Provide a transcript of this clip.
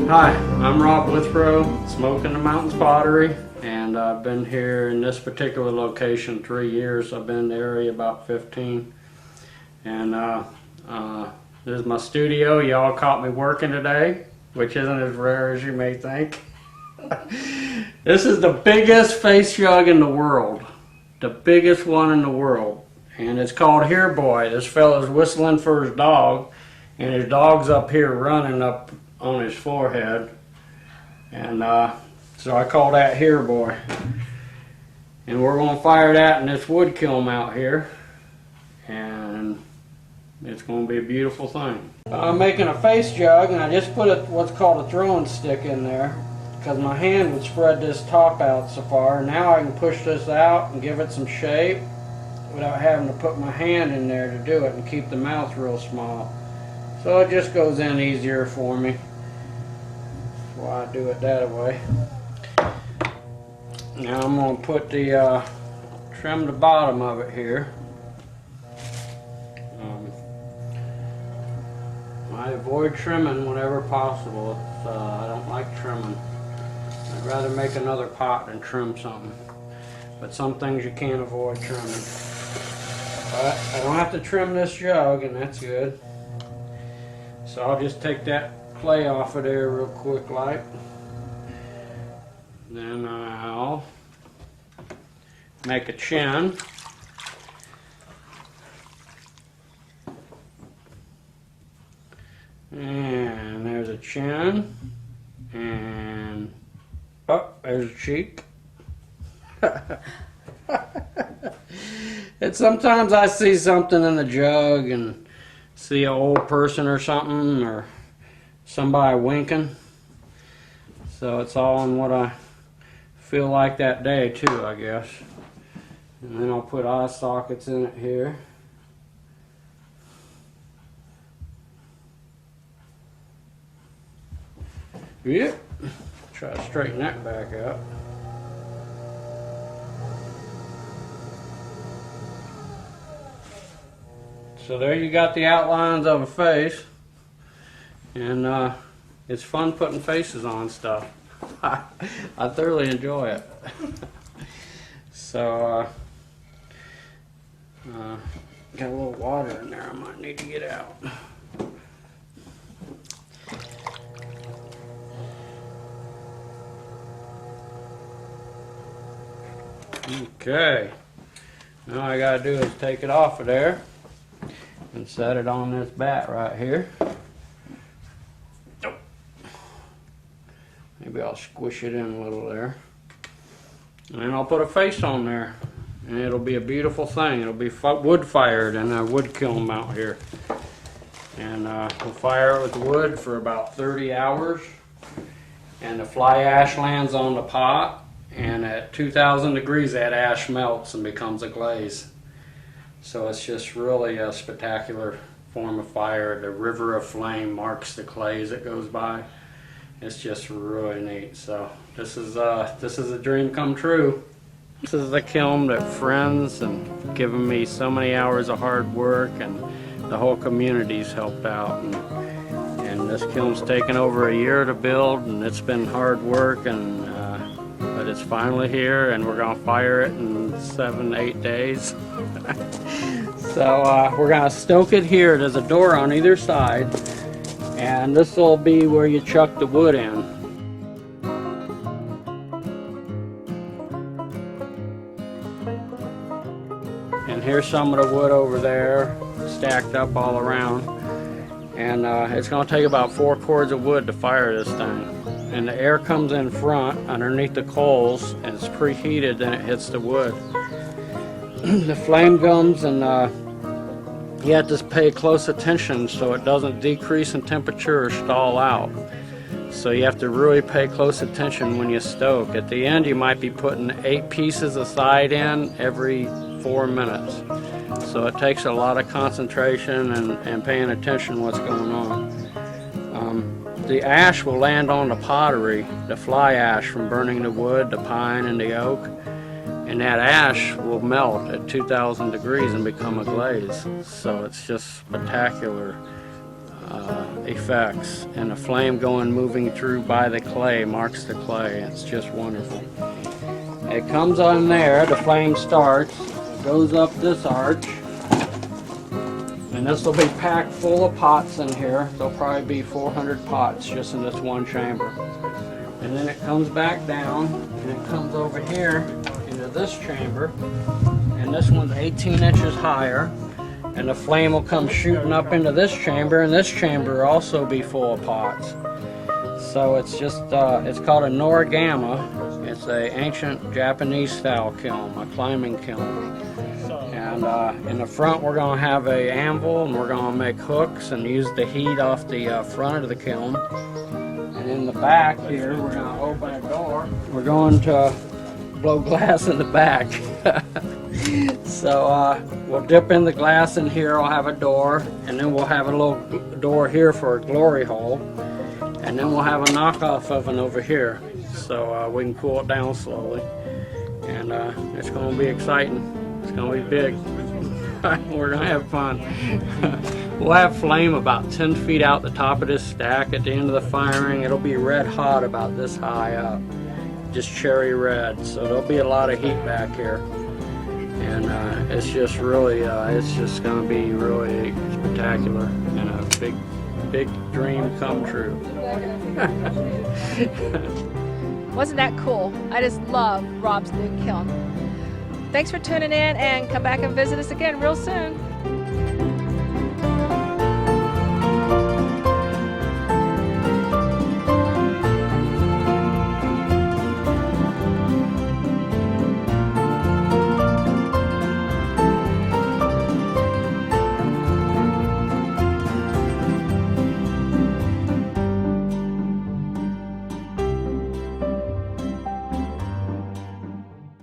Hi, I'm Rob Withrow, Smoking the Mountains Pottery, and I've been here in this particular location 3 years. I've been in the area about 15, and this is my studio. Y'all caught me working today, which isn't as rare as you may think. This is the biggest face jug in the world, the biggest one in the world, and it's called Here Boy. This fella's whistling for his dog, and his dog's up here running up on his forehead, and so I call that Here Boy. And we're going to fire that in this wood kiln out here, and it's going to be a beautiful thing. I'm making a face jug, and I just put what's called a throwing stick in there because my hand would spread this top out so far. Now I can push this out and give it some shape without having to put my hand in there to do it and keep the mouth real small. So it just goes in easier for me. That's why I do it that way. Now I'm going to put the trim the bottom of it here. I avoid trimming whenever possible. I don't like trimming. I'd rather make another pot than trim something. But some things you can't avoid trimming. But I don't have to trim this jug, and that's good. So I'll just take that clay off of there real quick like. Then I'll make a chin. And there's a chin. And oh, there's a cheek. And sometimes I see something in the jug and see an old person or something, or somebody winking. So it's all in what I feel like that day too, I guess. And then I'll put eye sockets in it here. Yep. Try to straighten that back out. So there you got the outlines of a face, and it's fun putting faces on stuff. I thoroughly enjoy it. So got a little water in there I might need to get out. Okay, now all I gotta do is take it off of there and set it on this bat right here. Maybe I'll squish it in a little there. And then I'll put a face on there, and it'll be a beautiful thing. It'll be wood fired in a wood kiln out here. And we'll fire it with wood for about 30 hours. And the fly ash lands on the pot, and at 2,000 degrees that ash melts and becomes a glaze. So it's just really a spectacular form of fire. The river of flame marks the clay as it goes by. It's just really neat. So this is a dream come true. This is a kiln that friends and given me so many hours of hard work, and the whole community's helped out. And this kiln's taken over a year to build, and it's been hard work, and but it's finally here, and we're gonna fire it in 7-8 days. So we're gonna stoke it here. There's a door on either side, and this will be where you chuck the wood in. And here's some of the wood over there, stacked up all around. And it's gonna take about 4 cords of wood to fire this thing. And the air comes in front underneath the coals, and it's preheated, then it hits the wood. The flame comes, and you have to pay close attention so it doesn't decrease in temperature or stall out. So you have to really pay close attention when you stoke. At the end you might be putting 8 pieces aside in every 4 minutes. So it takes a lot of concentration and paying attention to what's going on. The ash will land on the pottery, the fly ash from burning the wood, the pine and the oak, and that ash will melt at 2,000 degrees and become a glaze. So it's just spectacular. effects, and the flame moving through by the clay marks the clay. It's just wonderful. It comes on there, the flame starts, goes up this arch, and this will be packed full of pots in here. There'll probably be 400 pots just in this one chamber. And then it comes back down, and it comes over here into this chamber, and this one's 18 inches higher, and the flame will come shooting up into this chamber, and this chamber will also be full of pots. So it's just, it's called a norigama. It's an ancient Japanese style kiln, a climbing kiln. And in the front we're going to have a anvil, and we're going to make hooks and use the heat off the front of the kiln. And in the back here we're going to open a door. We're going to blow glass in the back. So we'll dip in the glass in here, I'll have a door, and then we'll have a little door here for a glory hole. And then we'll have a knockoff oven over here, so we can cool it down slowly. And it's going to be exciting. It's going to be big. We're going to have fun. We'll have flame about 10 feet out the top of this stack at the end of the firing. It'll be red hot about this high up, just cherry red. So there'll be a lot of heat back here. And it's just really, it's just going to be really spectacular and a big dream come true. Wasn't that cool? I just love Rob's new kiln. Thanks for tuning in, and come back and visit us again real soon.